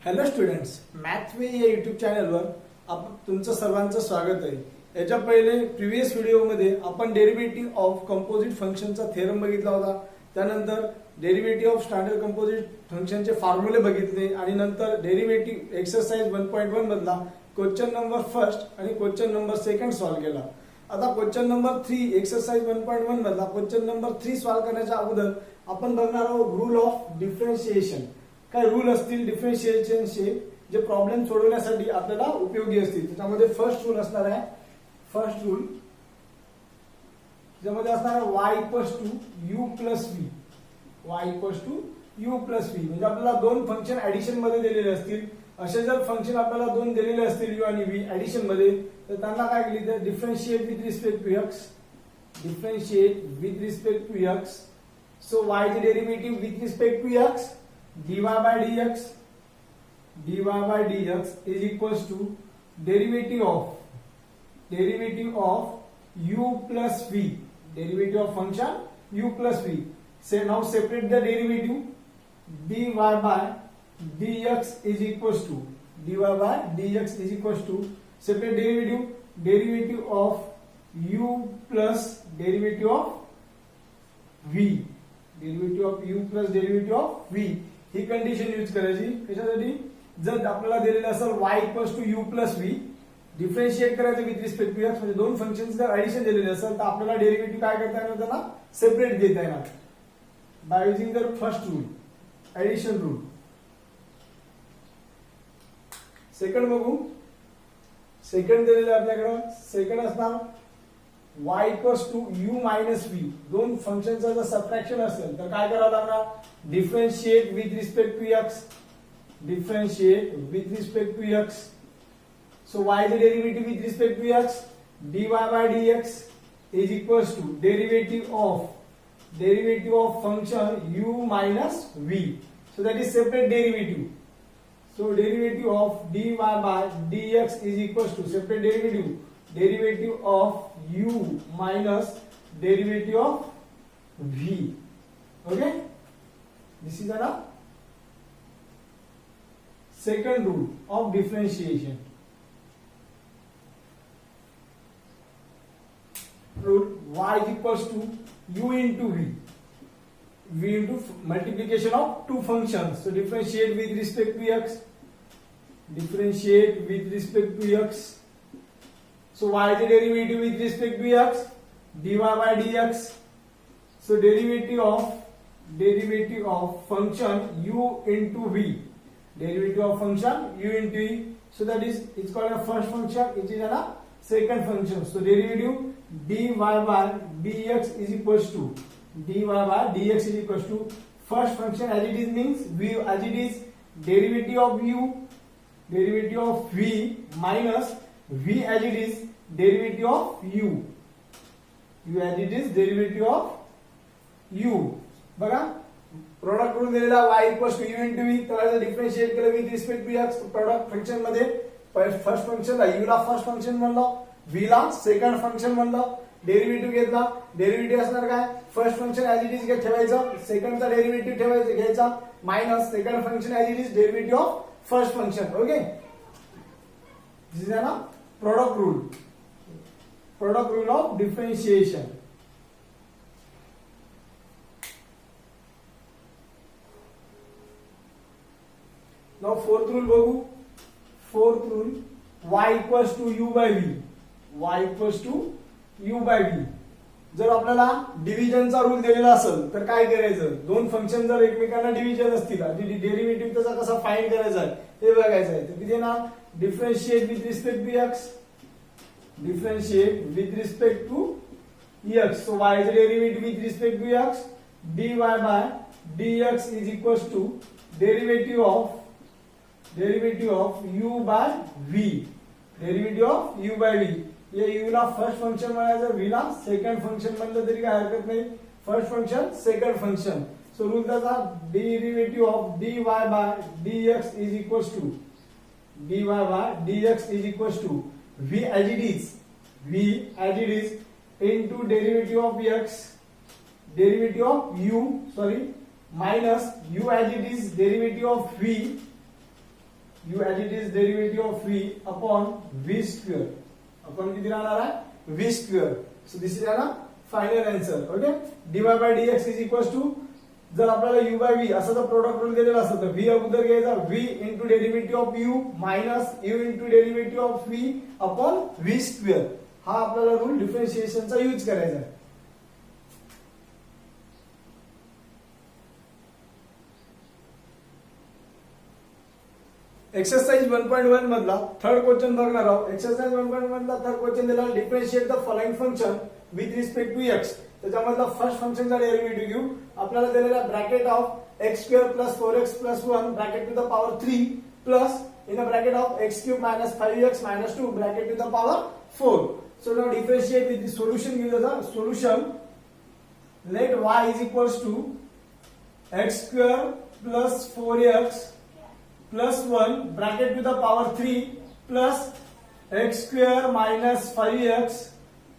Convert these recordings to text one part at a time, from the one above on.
Hello students, math वे या YouTube चॅनलवर तुमचं सर्वांचं स्वागत आहे. याच्या पहिले प्रिव्हियस व्हिडिओमध्ये आपण डेरिव्हेटिव्ह ऑफ कंपोजिट फंक्शनचा थेरम बघितला होता. त्यानंतर डेरिव्हेटिव्ह ऑफ स्टँडर्ड कंपोजिट फंक्शनचे फॉर्म्युले बघितले आणि नंतर डेरिव्हेटिव्ह एक्सरसाइज 1.1 मधला क्वेश्चन नंबर फर्स्ट आणि क्वेश्चन नंबर सेकंड सॉल्व्ह केला. आता क्वेश्चन नंबर 3 एक्सरसाइज 1.1 मधला क्वेश्चन नंबर 3 सॉल्व्ह करण्याच्या अगोदर आपण बघणार आहोत रूल ऑफ डिफरन्शिएशन. काय रूल असतील डिफरन्शिएशनचे जे प्रॉब्लेम सोडवण्यासाठी आपल्याला उपयोगी असतील. त्याच्यामध्ये फर्स्ट रूल असणार आहे, फर्स्ट रूल ज्यामध्ये असणार आहे y equals to u plus v. y equals to u plus v म्हणजे आपल्याला दोन फंक्शन ऍडिशन मध्ये दिलेले असतील. असे जर फंक्शन आपल्याला दोन दिलेले असतील u आणि v ऍडिशन मध्ये, तर त्यांना काय केली तर differentiate with respect to x, differentiate with respect to x. So y चे derivative with respect to x dy by dx is equals to derivative of u plus v, derivative of function u plus v. Say now separate the derivative. dy by dx is equals to separate derivative of u plus derivative of v, derivative of u plus derivative of v. ही condition use करायची. कशासाठी? जर आपल्याला दिलेलं असेल y equals to u plus v, differentiate करायचं with respect to x, म्हणजे दोन फंक्शन्स जर ऍडिशन दिलेले असेल तर आपल्याला डेरिव्हेटिव्ह काय करता येणार, त्यांना सेपरेट घेता येणार by using the first rule, addition rule. Second बघू. सेकंड दिलेलं आपल्याकडे. सेकंड असणार y equals to u minus v. दोन फंक्शनचा जर सबट्रॅक्शन असेल तर काय करावं लागणार, differentiate with respect to x, differentiate with respect to x. So y चे derivative with respect to x dy by dx is equals to derivative of function u minus v. So that is separate derivative. So derivative of dy by dx is equals to separate derivative of u minus derivative of v. Okay, this is a second rule of differentiation. Rule y is equals to u into v into multiplication of two functions. So differentiate with respect to x, differentiate with respect to x. So y is the derivative with respect to x dy by dx. So derivative of function u into v, derivative of function u into v. So that is, it's called a first function, it is a second function. So derivative dy by dx is equals to first function as it is means v, as it is derivative of u, derivative of v minus v as it is derivative of u as it is derivative of u. बघा, product rule दिलेला y equals to u into v. तर differentiate केलं with respect to x. Product function मध्ये first फंक्शनला u ला first function म्हणलं, v ला second function म्हणलं. डेरिव्हेटिव्ह घेतला. डेरिव्हेटिव्ह असणार काय, first function as it is ठेवायचं, सेकंडचा डेरिव्हेटिव्ह ठेवायचं घ्यायचा, minus second function as it is derivative of first function. Okay, this is ना product rule of differentiation. Now fourth rule बघू. Fourth rule y equals to u by v, y equals to u by v. जर आपल्याला डिव्हिजनचा rule दिलेला असेल तर काय करायचं, दोन फंक्शन जर एकमेकांना डिव्हिजन असतील, डेरिव्हेटिव्ह त्याचा कसा फाइंड करायचा आहे हे बघायचं आहे. तर किती ना, differentiate with respect to x, differentiate with respect to x. So y चे derivative with respect to x dy by dx is equals to derivative of u by v, derivative of u by v. ये u ला first function म्हणायचं, v ला second function म्हणलं तरी काय हरकत नाही. First function second function. So rule त्याचा derivative of dy by dx is equals to v as it is into derivative of x, derivative of u, minus u as it is derivative of v u as it is derivative of v upon v square. आपण किती राहणार आहे v square. So this is our final answer. Okay, dy by dx is equals to, जर आपल्याला u by v असं जर product rule दिलेला असेल तर v अगोदर घ्यायचा, v into derivative of u minus u into derivative of v upon v square. हा आपल्याला रूल डिफरन्शिएशनचा यूज करायचा आहे. एक्सरसाइज 1.1 मधला थर्ड क्वेश्चन बघणार आहोत. एक्सरसाइज 1.1 मधला थर्ड क्वेश्चन दिला, differentiate the following function with respect to x. त्याच्यामधला फर्स्ट फंक्शनचा डेरिव्हेटिव्ह घेऊ. आपल्याला दिलेला bracket of x square plus 4x plus 1 bracket to the power 3 plus in a bracket of x cube minus 5x minus 2 bracket to the power 4. So now differentiate with the solution. Give the solution. Let y is equals to x square plus 4x plus 1 bracket to the power 3 plus x square minus 5x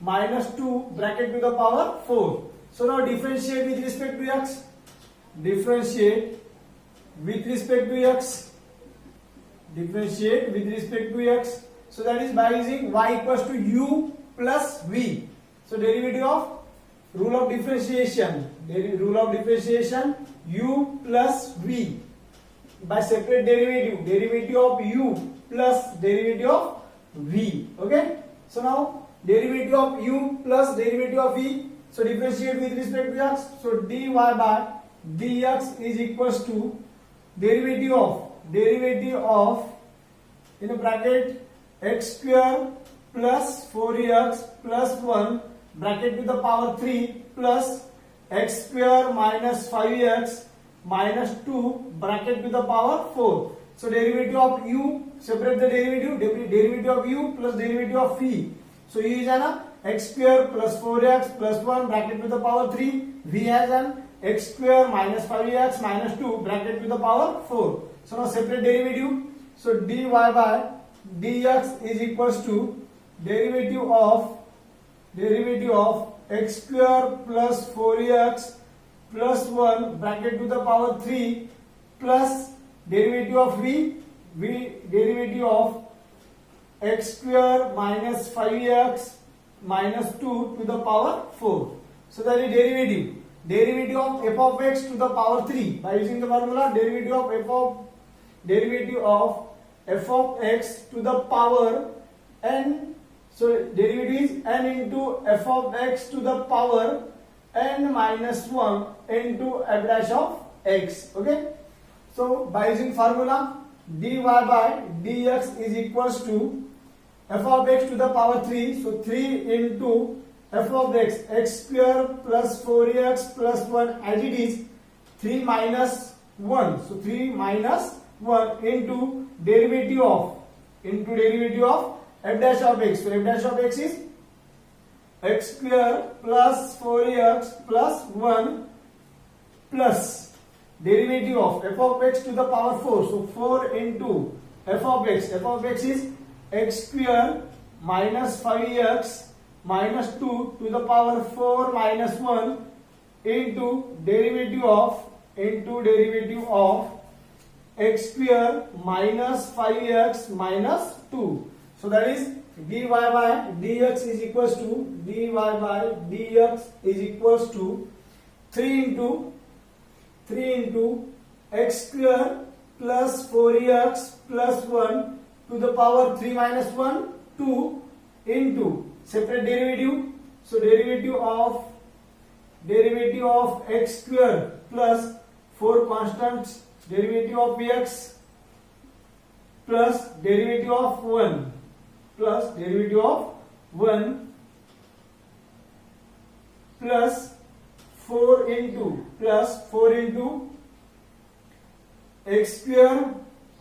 minus 2 bracket to the power 4. So now differentiate with respect to x. Differentiate with respect to x. Differentiate with respect to x. So that is by using y equals to u plus v. So derivative of rule of differentiation. Rule of differentiation u plus v. By separate derivative, derivative of u plus derivative of v. Okay. So now derivative of u plus derivative of v. So differentiate with respect to x. So dy by dx is equals to derivative of in a bracket x square plus 4x plus 1 bracket to the power 3 plus x square minus 5x minus 2 bracket to the power 4. So derivative of u, separate the derivative of u plus derivative of v. So u is an x square plus 4x plus 1 bracket to the power 3. V has an x square minus 5x minus 2 bracket to the power 4. So now separate derivative. So dy by dx is equals to derivative of x square plus 4x plus 1 bracket to the power 3 plus derivative of v derivative of x square minus 5x minus 2 to the power 4. So that is derivative of f of x to the power 3 by using the formula derivative of f of x to the power n. So derivative is n into f of x to the power n minus 1 into f dash of x. Okay. So by using formula dy by dx is equals to f of x to the power 3. So 3 into f of x square plus 4x plus 1 as it is 3 minus 1. So 3 minus 1 into derivative of f dash of x. So f dash of x is x square plus 4x plus 1 plus derivative of f of x to the power 4. So 4 into f of x. F of x is x square minus 5x minus 2 to the power 4 minus 1 into derivative of x square minus 5x minus 2. So that is dy by dx is equals to 3 into x square plus 4x plus 1 to the power 3 minus 1 2 into separate derivative. So derivative of x square plus 4 constants derivative of x plus derivative of 1 plus 4 into x square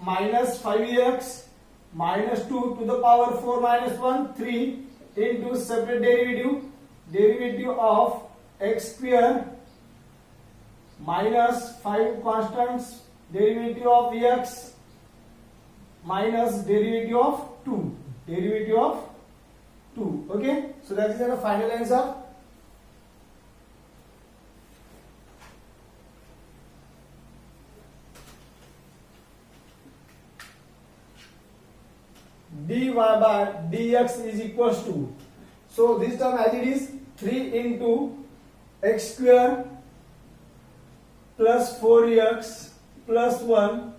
minus 5x minus 2 to the power 4 minus 1 3 into separate derivative of x square minus 5 constants derivative of x minus derivative of 2. Okay, so that is the final answer. dy by dx is equals to, so this term as it is 3 into x square plus 4x plus 1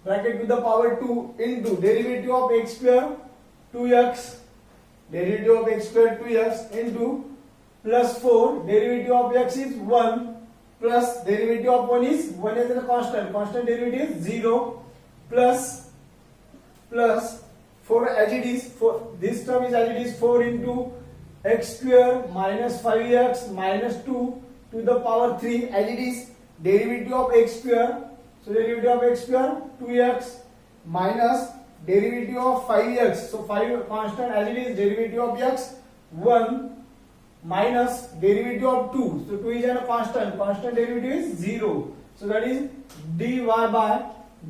bracket with the power 2 into derivative of x square 2x, derivative of x square 2x into plus 4, derivative of x is 1 plus derivative of 1 is a constant derivative is 0 plus 4 as it is, this term is as it is 4 into x square minus 5x minus 2 to the power 3 as it is derivative of x square, so derivative of x square 2x minus derivative of 5x, so 5 constant as it is derivative of x 1 minus derivative of 2, so 2 is a constant derivative is 0, so that is dy by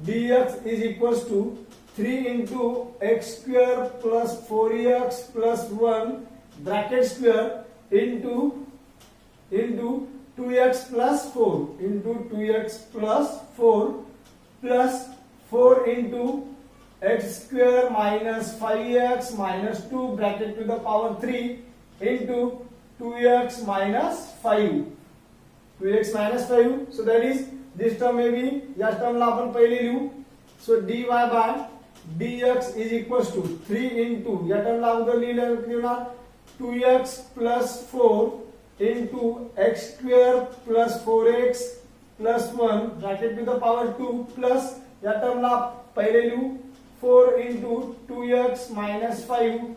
dx is equals to 3 into x square plus 4x plus 1 bracket square into 2x plus 4 into 2x plus 4 plus 4 into x square minus 5x minus 2 bracket to the power 3 into 2x minus 5, 2x minus 5, so that is this term may be या term ला आपण पहिले लिहू, so dy by dx is equals to 3 into या term ला अगोदर लिहिणार 2x plus 4 into x square plus 4x plus 1 bracket to the power 2 plus या term ला पहिले लिहू 4 into 2x minus 5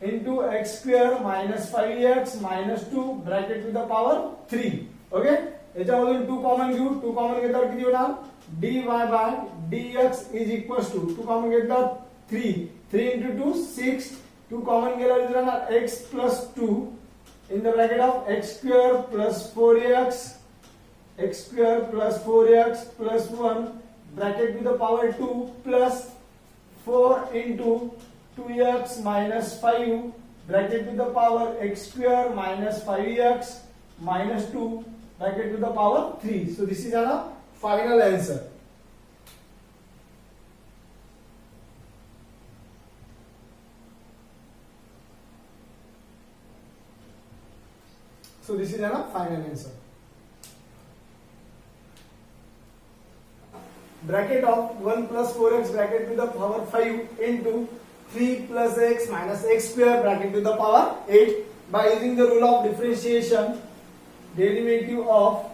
into x square minus 5x minus 2 bracket to the power 3, okay, याच्यामधून 2 common घेऊ, 2 common घेतल्यावर किती होणार dy by dx is equals to 2 common घेतल्यावर 3 into 2 6, 2 common गेल्यावर राहणार x plus 2 in the bracket of x square plus 4x plus 1 bracket to the power 2 plus 4 into 2x minus 5 bracket to the power x square minus 5x minus 2 bracket to the power 3. So this is our final answer. So this is our final answer. Bracket of 1 plus 4x bracket to the power 5 into 3 plus x minus x square bracket to the power 8 by using the rule of differentiation, derivative of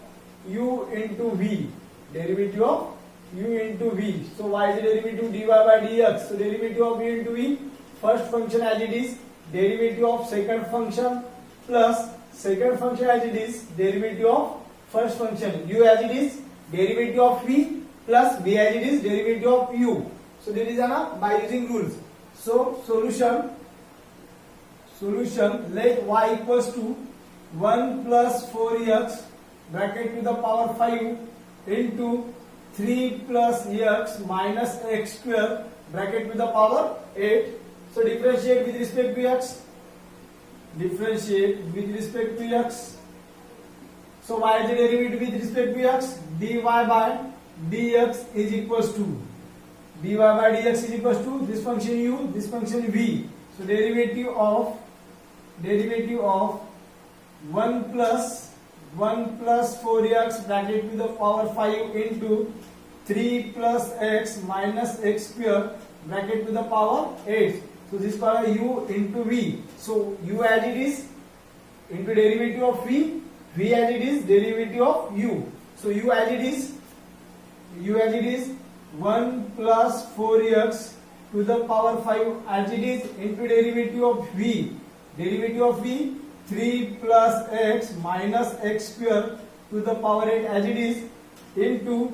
u into v, derivative of u into v. So y is the derivative dy by dx, so derivative of u into v, first function as it is derivative of second function plus second function as it is derivative of first function, u as it is derivative of v plus v as it is derivative of u. So there is by using rules. So solution let y equals to 1 plus 4x bracket to the power 5 into 3 plus x minus x square bracket to the power 8. So differentiate with respect to x. Differentiate with respect to x. So y is the derivative with respect to x. dy by dx is equals to dy by dx is equals to this function u, this function v. So derivative of 1 plus 4x bracket to the power 5 into 3 plus x minus x square bracket to the power 8. So this power u into v. So u as it is into derivative of v, v as it is derivative of u. So u as it is 1 plus 4x to the power 5 as it is into derivative of v, 3 plus x minus x square to the power 8 as it is into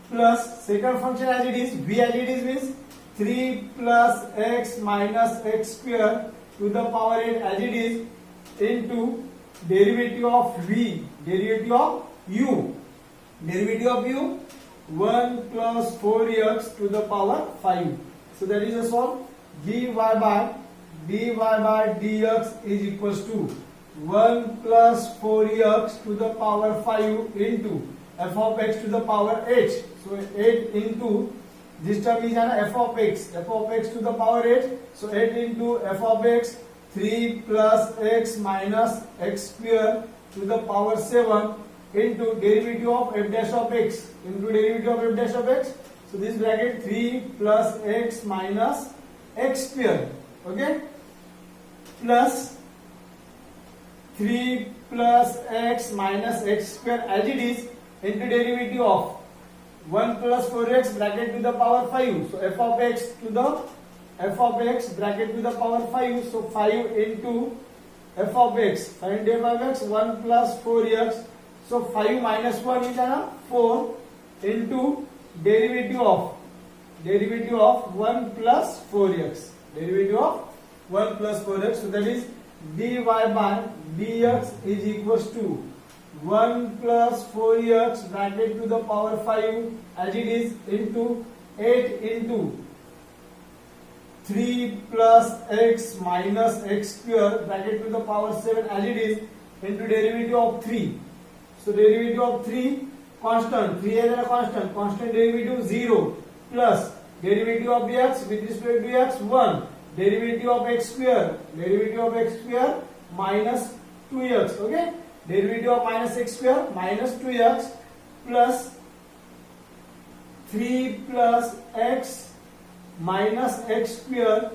plus second function as it is v as it is means 3 plus x minus x square to the power 8 as it is into derivative of v, derivative of u, 1 plus 4x to the power 5. So that is a solve. dy by dx is equals to 1 plus 4x to the power 5 into f of x to the power 8. So 8 into this term is an f of x to the power 8. So 8 into f of x, 3 plus x minus x square to the power 7 into derivative of f dash of x into derivative of f dash of x. So this bracket 3 plus x minus x square, okay, plus 3 plus x minus x square as it is into derivative of 1 plus 4x bracket to the power 5. So f of x to the f of x bracket to the power 5. So 5 into f of x, find f of x, 1 plus 4x. So 5 minus 1 is 4 into derivative of 1 plus 4x. Derivative of 1 plus 4x. So that is dy by dx is equals to 1 plus 4x bracket to the power 5 as it is into 8 into 3 plus x minus x square bracket to the power 7 as it is into derivative of 3. So derivative of 3 constant, 3 is a constant derivative 0 plus derivative of x with respect to x 1, derivative of x square minus 2x, okay, derivative of minus x square minus 2x plus 3 plus x minus x square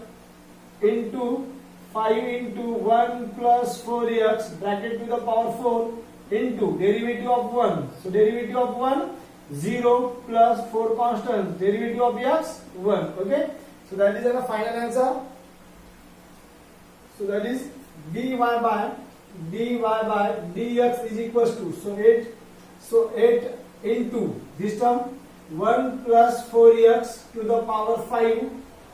into 5 into 1 plus 4x bracket to the power 4 into derivative of 1. So derivative of 1 0 plus 4 constant, derivative of x 1, okay. So that is the final answer. So that is dy by dx is equals to, so 8 into this term 1 plus 4x to the power 5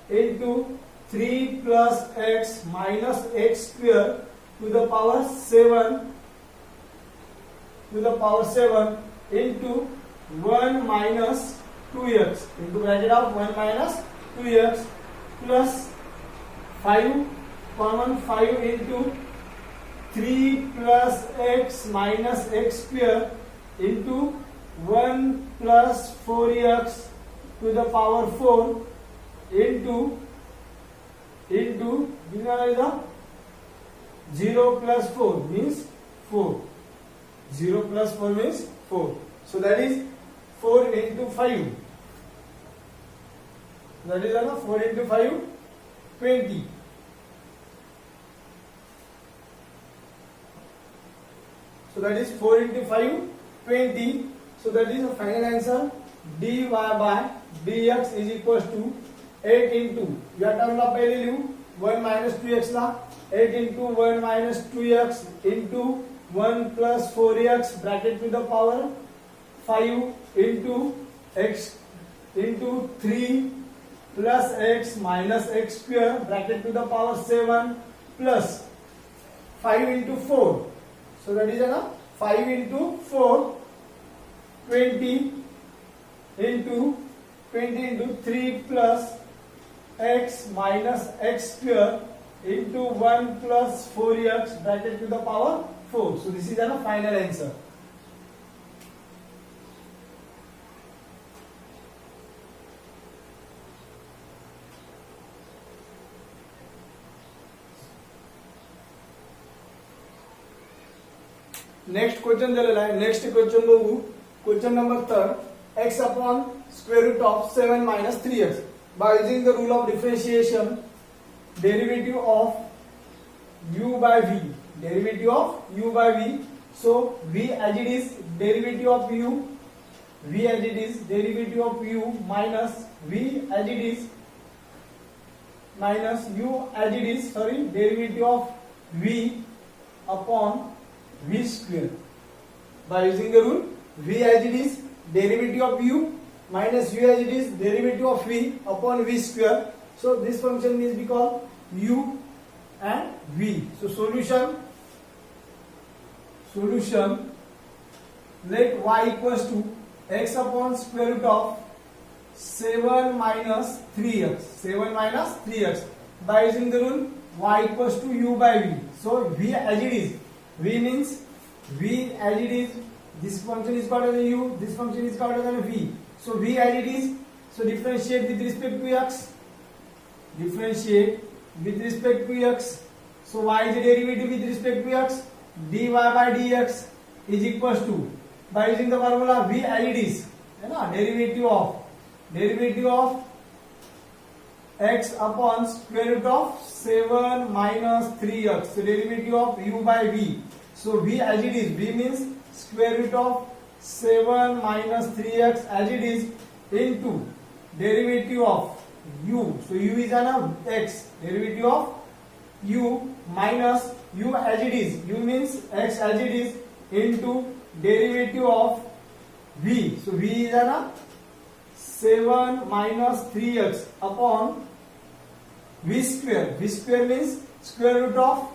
into 3 plus x minus x square to the power 7 into 1 minus 2x into bracket of 1 minus 2x plus 5 common 5 into 3 plus x minus x square into 1 plus 4x to the power 4 into this one is 0 plus 4 means 4. 0 plus 4 means 4. So that is 4 into 5. That is 4 into 5, 20. So that is 4 into 5, 20. So that is the final answer. dy by dx is equals to 8 into, या term ला पहले लिहू 1 minus 2x La 8 into 1 minus 2x into 1 plus 4x bracket to the power 5 into x into 3 plus x minus x square bracket to the power 7 plus 5 into 4. So that is 5 into 4, 20 into 3 plus x minus x square into 1 plus 4x bracket to the power 4. So this is the final answer. Next question दिलेला आहे. Next question बघू. Question number 3, x upon square root of 7 minus 3x. By using the rule of differentiation, derivative of u by v. Derivative of u by v. So v as it is derivative of u. V as it is derivative of u minus v as it is minus u as it is derivative of v upon v square. By using the rule, v as it is derivative of u minus u as it is derivative of v upon v square. So this function is be called u and v. So solution, let y equals to x upon square root of 7 minus 3x. 7 minus 3x. By using the rule, y equals to u by v. So v as it is. V means v as it is. This function is called as a u. This function is called as a v. So v as it is So differentiate with respect to x. Differentiate with respect to x. So y is the derivative with respect to x. dy by dx is equals to, by using the formula v as it is, है ना, derivative of x upon square root of 7 minus 3x. So derivative of u by v. So v as it is, v means square root of 7 minus 3x as it is into derivative of u. So u is an x. Derivative of u minus u as it is. U means x as it is into derivative of v. So v is an 7 minus 3x upon v square. V square means square root of